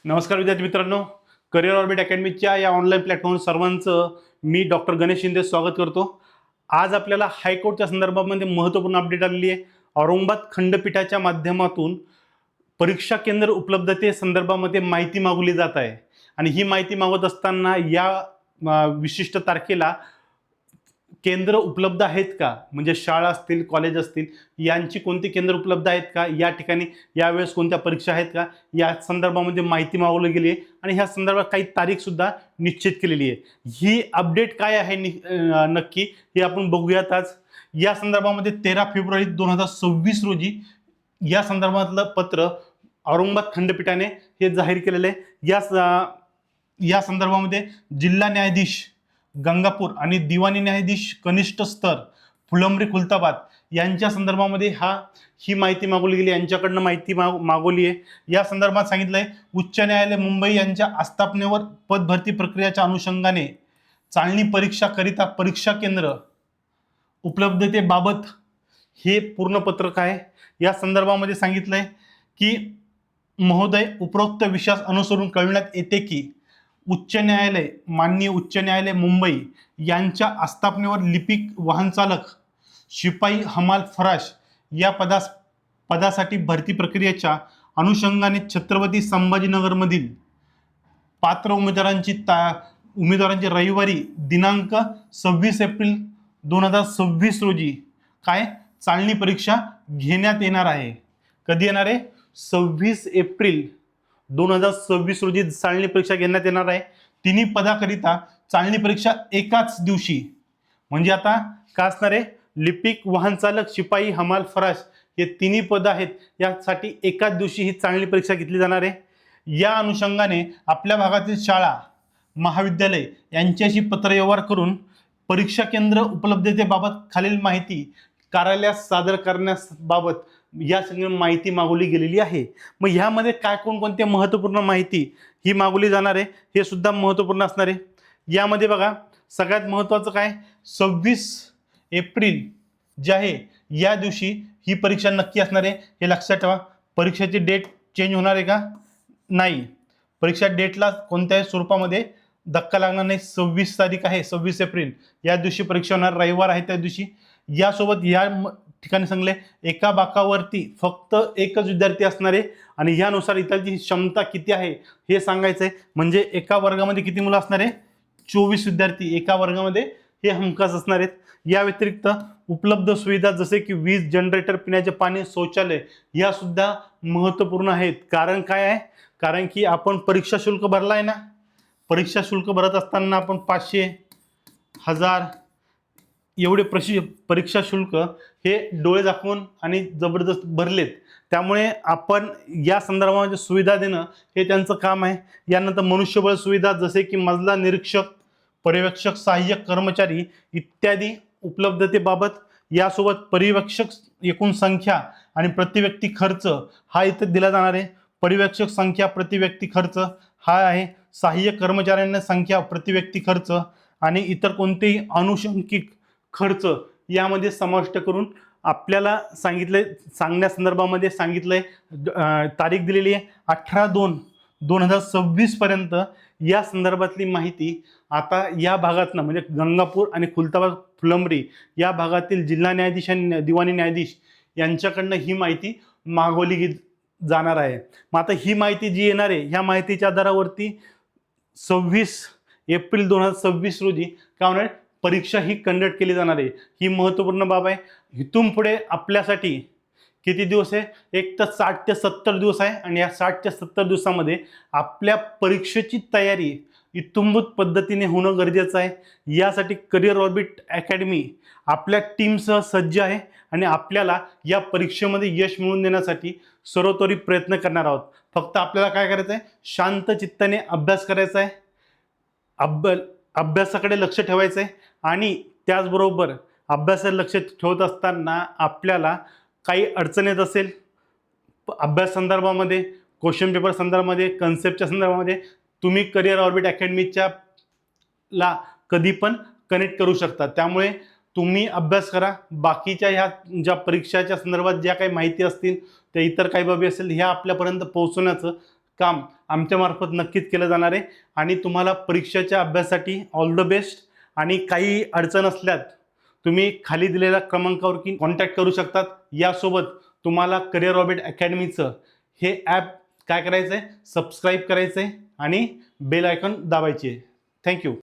नमस्कार विद्यार्थी मित्रांनो, करिअर ऑर्बिट अकॅडमीच्या या ऑनलाईन प्लॅटफॉर्म सर्वांचं मी डॉक्टर गणेश शिंदे स्वागत करतो। आज आपल्याला हायकोर्टच्या संदर्भामध्ये महत्त्वपूर्ण अपडेट आलेली आहे। औरंगाबाद खंडपीठाच्या माध्यमातून परीक्षा केंद्र उपलब्धते संदर्भामध्ये माहिती मागवली जात आहे आणि ही माहिती मागवत असताना या विशिष्ट तारखेला केंद्र उपलब्ध आहेत का, म्हणजे शाळा असतील, कॉलेज असतील, यांची कोणती केंद्र उपलब्ध आहेत का, या ठिकाणी यावेळेस कोणत्या परीक्षा आहेत का, या संदर्भामध्ये माहिती मागवली गेली आहे आणि ह्या संदर्भात काही तारीख सुद्धा निश्चित केलेली आहे। ही अपडेट काय आहे नक्की हे आपण बघूयात आज। या संदर्भामध्ये 13 फेब्रुवारी 2026 रोजी या संदर्भातलं पत्र औरंगाबाद खंडपीठाने हे जाहीर केलेलं आहे। या संदर्भामध्ये जिल्हा न्यायाधीश गंगापूर आणि दिवाणी न्यायाधीश कनिष्ठ स्तर फुलंब्री खुलताबाद यांच्या संदर्भामध्ये ही माहिती मागवली गेली, यांच्याकडनं माहिती मागवली आहे। या संदर्भात सांगितलंय उच्च न्यायालय मुंबई यांच्या आस्थापनेवर पद भरती प्रक्रियेच्या अनुषंगाने चालणी परीक्षा करिता परीक्षा केंद्र उपलब्धतेबाबत हे पूर्ण पत्रक आहे। या संदर्भामध्ये सांगितलंय की महोदय, उपरोक्त विषयास अनुसरून कळविण्यात येते की उच्च न्यायालय माननीय उच्च न्यायालय मुंबई यांच्या आस्थापनेवर लिपिक, वाहन चालक, शिपाई, हमाल, फराश या पदासाठी भरती प्रक्रियेच्या अनुषंगाने छत्रपती संभाजीनगरमधील पात्र उमेदवारांची रविवारी दिनांक 26 एप्रिल 2026 रोजी चालणी परीक्षा घेण्यात येणार आहे। कधी येणार आहे? 26 एप्रिल 2026 रोजी चालणी परीक्षा घेण्यात येणार आहे। तिन्ही पदाकरिता चालणी परीक्षा एकाच दिवशी, म्हणजे आता काय असणार आहे, लिपिक, वाहन चालक, शिपाई, हमाल, फराश हे तिन्ही पद आहेत, यासाठी एकाच दिवशी ही चालणी परीक्षा घेतली जाणार आहे। या अनुषंगाने आपल्या भागातील शाळा, महाविद्यालय यांच्याशी पत्रव्यवहार करून परीक्षा केंद्र उपलब्धतेबाबत खालील माहिती कार्यालयात सादर करण्याबाबत या सगळी माहिती मागवली गेलेली आहे। मग ह्यामध्ये काय कोणकोणती महत्त्वपूर्ण माहिती ही मागवली जाणार आहे हे सुद्धा महत्त्वपूर्ण असणार आहे। यामध्ये बघा, सगळ्यात महत्त्वाचं काय, 26 एप्रिल जे आहे या दिवशी ही परीक्षा नक्की असणार आहे, हे लक्षात ठेवा। परीक्षेची डेट चेंज होणार आहे का? नाही, परीक्षा डेटला कोणत्याही स्वरूपामध्ये धक्का लागणार नाही। 26 तारीख आहे, 26 एप्रिल या दिवशी परीक्षा होणार, रविवार आहे त्या दिवशी। यासोबत या ठिकाणी सांगले एका बाकावरती फक्त एकच विद्यार्थी असणार आहे आणि यानुसार इथलची क्षमता किती आहे हे सांगायचं आहे। म्हणजे एका वर्गामध्ये किती मुलं असणार आहे? 24 विद्यार्थी एका वर्गामध्ये हे हमखास असणार आहेत। या व्यतिरिक्त उपलब्ध सुविधा जसे की वीज, जनरेटर, पिण्याचे पाणी, शौचालय या सुद्धा महत्त्वपूर्ण आहेत। कारण काय आहे? कारण की आपण परीक्षा शुल्क भरला आहे ना, परीक्षा शुल्क भरत असताना आपण 500, 1000 एवढे परीक्षा शुल्क हे डोळे दाखवून आणि जबरदस्त भरलेत, त्यामुळे आपण या संदर्भामध्ये सुविधा देणं हे त्यांचं काम आहे। यानंतर मनुष्यबळ सुविधा जसे की मजला निरीक्षक, पर्यवेक्षक, सहाय्यक कर्मचारी इत्यादी उपलब्धतेबाबत, यासोबत पर्यवेक्षक एकूण संख्या आणि प्रतिव्यक्ती खर्च हा इथे दिला जाणार आहे। पर्यवेक्षक संख्या, प्रतिव्यक्ती खर्च हा आहे। सहाय्यक कर्मचाऱ्यांना संख्या, प्रतिव्यक्ती खर्च आणि इतर कोणतेही अनुषंगिक खर्च यामध्ये समाविष्ट करून आपल्याला सांगण्यासंदर्भामध्ये सांगितलंय। तारीख दिलेली आहे 18/2/2026 पर्यंत या संदर्भातली माहिती आता या भागातनं, म्हणजे गंगापूर आणि खुलताबाद, फुलंब्री या भागातील जिल्हा न्यायाधीश आणि दिवाणी न्यायाधीश यांच्याकडनं ही माहिती मागवली जाणार आहे। मग आता ही माहिती जी येणार आहे, ह्या माहितीच्या आधारावरती 26 एप्रिल 2026 रोजी काय होणार, परीक्षा ही कंडक्ट केली जाणार आहे। ही महत्त्वपूर्ण बाब आहे। इथून पुढे आपल्यासाठी किती दिवस आहे? एक तर 60 ते 70 दिवस आहे आणि या 60 ते 70 दिवसामध्ये आपल्या परीक्षेची तयारी इत्तुंभूत पद्धतीने होणं गरजेचं आहे। यासाठी करिअर ऑर्बिट अकॅडमी आपल्या टीमसह सज्ज आहे आणि आपल्याला या परीक्षेमध्ये यश मिळवून देण्यासाठी सर्वतोपरी प्रयत्न करणार आहोत। फक्त आपल्याला काय करायचं आहे? शांत चित्ताने अभ्यास करायचा आहे, अभ्यासाकडे लक्ष ठेवायचं आहे आणि त्याचबरोबर अभ्यासात लक्ष ठेवत असताना आपल्याला काही अडचण येत असेल अभ्यास संदर्भामध्ये, क्वेश्चन पेपर संदर्भामध्ये, कन्सेप्टच्या संदर्भामध्ये, तुम्ही करिअर ऑर्बिट अकॅडमीच्या ला कधी पण कनेक्ट करू शकता। त्यामुळे तुम्ही अभ्यास करा। बाकीच्या ह्या ज्या परीक्षाच्या संदर्भात ज्या काही माहिती असतील, त्या इतर काही बाबी असेल, ह्या आपल्यापर्यंत पोहोचवण्याचं काम आमच्यामार्फत नक्कीच केलं जाणार आहे. आणि तुम्हाला परीक्षेच्या अभ्यासासाठी ऑल द बेस्ट. आणि काही अडचण असल्यात तुम्ही खाली दिलेल्या क्रमांकावरती कॉन्टॅक्ट करू शकतात. यासोबत तुम्हाला करिअर ऑर्बिट अकॅडमीचं हे ॲप काय करायचं आहे, सबस्क्राईब करायचं आहे आणि बेल आयकॉन दाबायची आहे. थँक्यू.